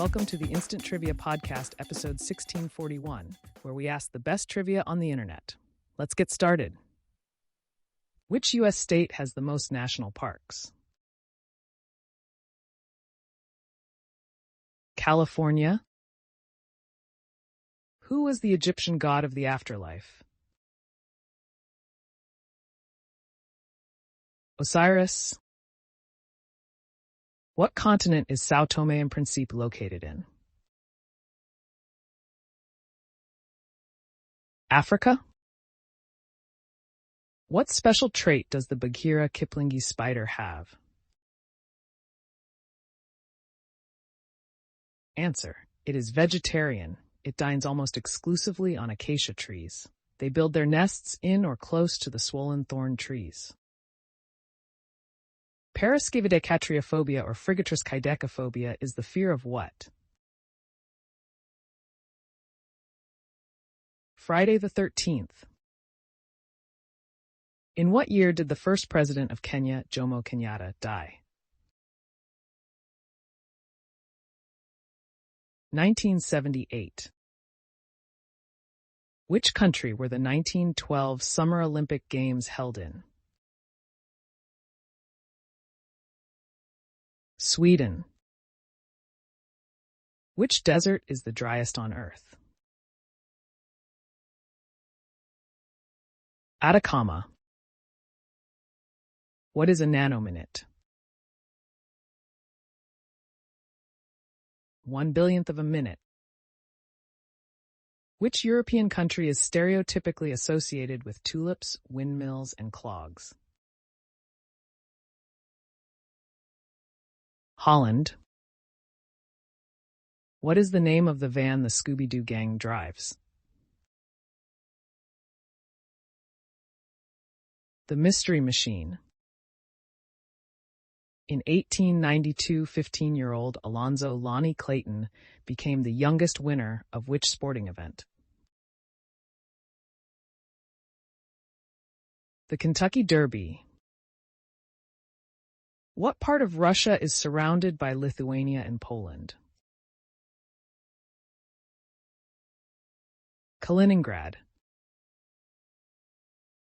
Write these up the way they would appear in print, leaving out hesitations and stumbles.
Welcome to the Instant Trivia Podcast, episode 1641, where we ask the best trivia on the internet. Let's get started. Which U.S. state has the most national parks? California. Who was the Egyptian god of the afterlife? Osiris. What continent is São Tomé and Príncipe located in? Africa? What special trait does the Bagheera kiplingi spider have? Answer: it is vegetarian. It dines almost exclusively on acacia trees. They build their nests in or close to the swollen thorn trees. Paraskevidecatriophobia or Frigatriskidecaphobia is the fear of what? Friday the 13th. In what year did the first president of Kenya, Jomo Kenyatta, die? 1978. Which country were the 1912 Summer Olympic Games held in? Sweden. Which desert is the driest on Earth? Atacama. What is a nanominute? 1/1000th of a minute. Which European country is stereotypically associated with tulips, windmills, and clogs? Holland. What is the name of the van the Scooby-Doo gang drives? The Mystery Machine. In 1892, 15-year-old Alonzo Lonnie Clayton became the youngest winner of which sporting event? The Kentucky Derby. What part of Russia is surrounded by Lithuania and Poland? Kaliningrad.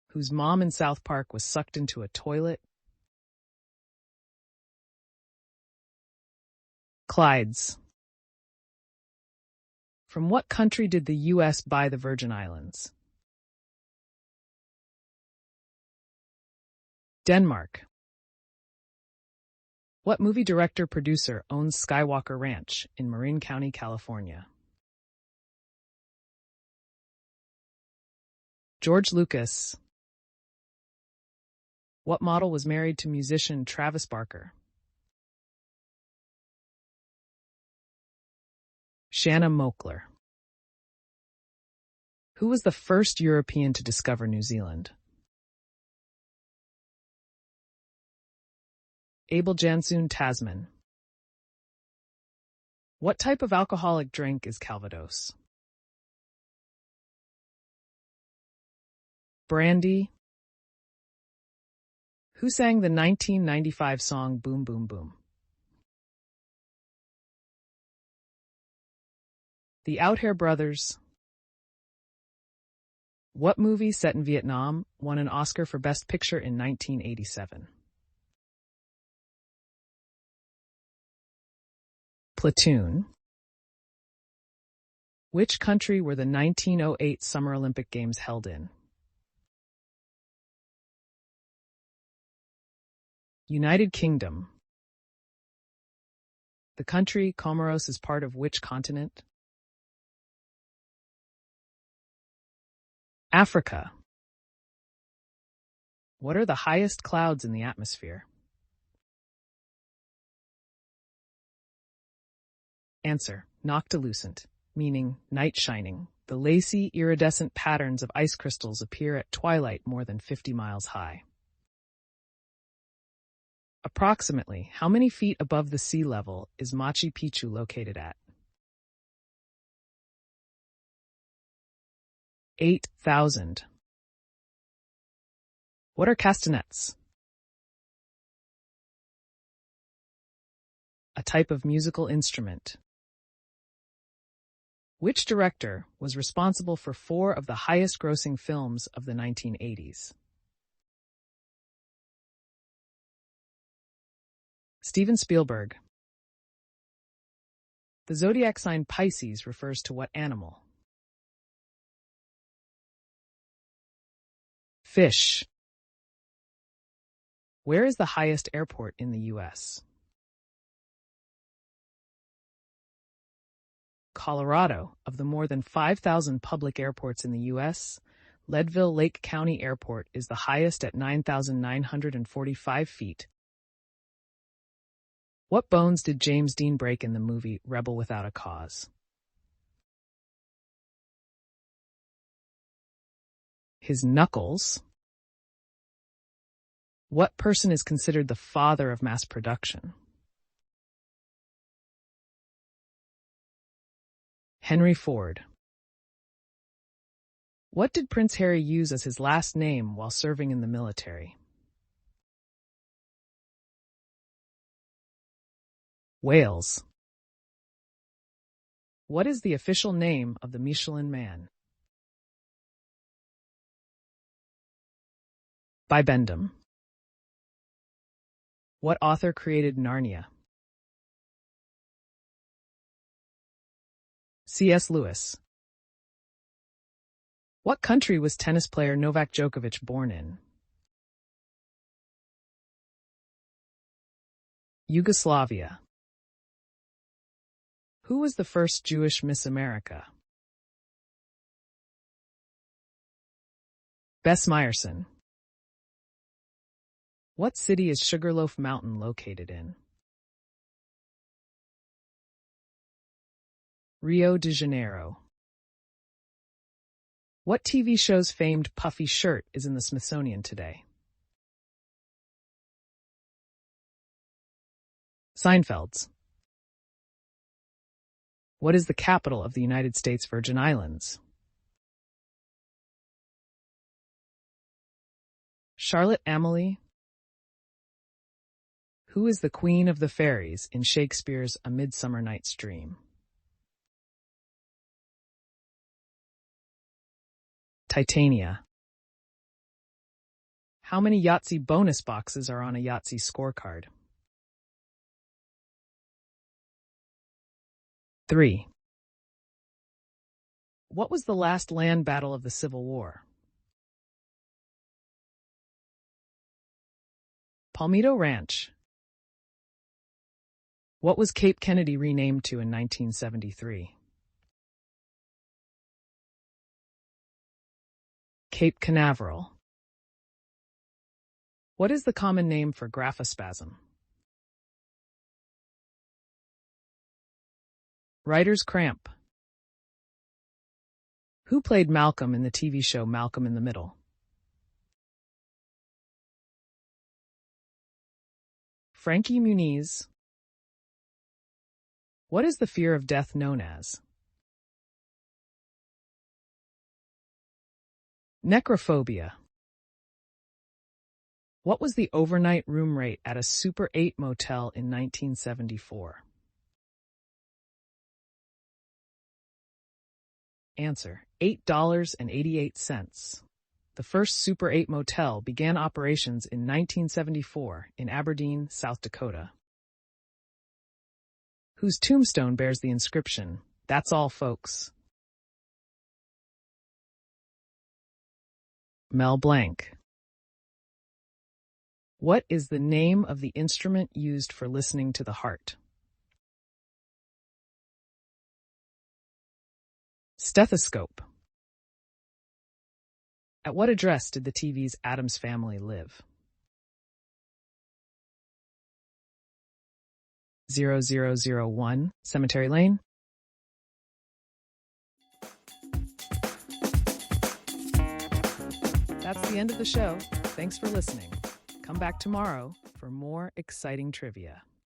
Whose mom in South Park was sucked into a toilet? Clydes. From what country did the U.S. buy the Virgin Islands? Denmark. What movie director-producer owns Skywalker Ranch in Marin County, California? George Lucas. What model was married to musician Travis Barker? Shanna Moakler. Who was the first European to discover New Zealand? Abel Janszoon Tasman. What type of alcoholic drink is Calvados? Brandy. Who sang the 1995 song Boom Boom Boom? The Outhair Brothers. What movie set in Vietnam won an Oscar for Best Picture in 1987? Platoon. Which country were the 1908 Summer Olympic Games held in? United Kingdom. The country Comoros is part of which continent? Africa. What are the highest clouds in the atmosphere? Answer: noctilucent, meaning night shining. The lacy, iridescent patterns of ice crystals appear at twilight more than 50 miles high. Approximately how many feet above the sea level is Machu Picchu located at? 8,000. What are castanets? A type of musical instrument. Which director was responsible for 4 of the highest-grossing films of the 1980s? Steven Spielberg. The zodiac sign Pisces refers to what animal? Fish. Where is the highest airport in the U.S.? Colorado. Of the more than 5,000 public airports in the U.S., Leadville-Lake County Airport is the highest at 9,945 feet. What bones did James Dean break in the movie Rebel Without a Cause? His knuckles. What person is considered the father of mass production? Henry Ford. What did Prince Harry use as his last name while serving in the military? Wales. What is the official name of the Michelin Man? Bibendum. What author created Narnia? C.S. Lewis. What country was tennis player Novak Djokovic born in? Yugoslavia. Who was the first Jewish Miss America? Bess Meyerson. What city is Sugarloaf Mountain located in? Rio de Janeiro. What TV show's famed puffy shirt is in the Smithsonian today? Seinfeld's. What is the capital of the United States Virgin Islands? Charlotte Amalie. Who is the Queen of the Fairies in Shakespeare's A Midsummer Night's Dream? Titania. How many Yahtzee bonus boxes are on a Yahtzee scorecard? 3. What was the last land battle of the Civil War? Palmito Ranch. What was Cape Kennedy renamed to in 1973? Cape Canaveral. What is the common name for graphospasm? Writer's cramp. Who played Malcolm in the TV show Malcolm in the Middle? Frankie Muniz. What is the fear of death known as? Necrophobia. What was the overnight room rate at a Super 8 motel in 1974? Answer: $8.88. The first Super 8 motel began operations in 1974 in Aberdeen, South Dakota. Whose tombstone bears the inscription, "That's all, folks"? Mel Blanc. What is the name of the instrument used for listening to the heart? Stethoscope. At what address did the TV's Addams Family live? 0001 Cemetery Lane. That's the end of the show. Thanks for listening. Come back tomorrow for more exciting trivia.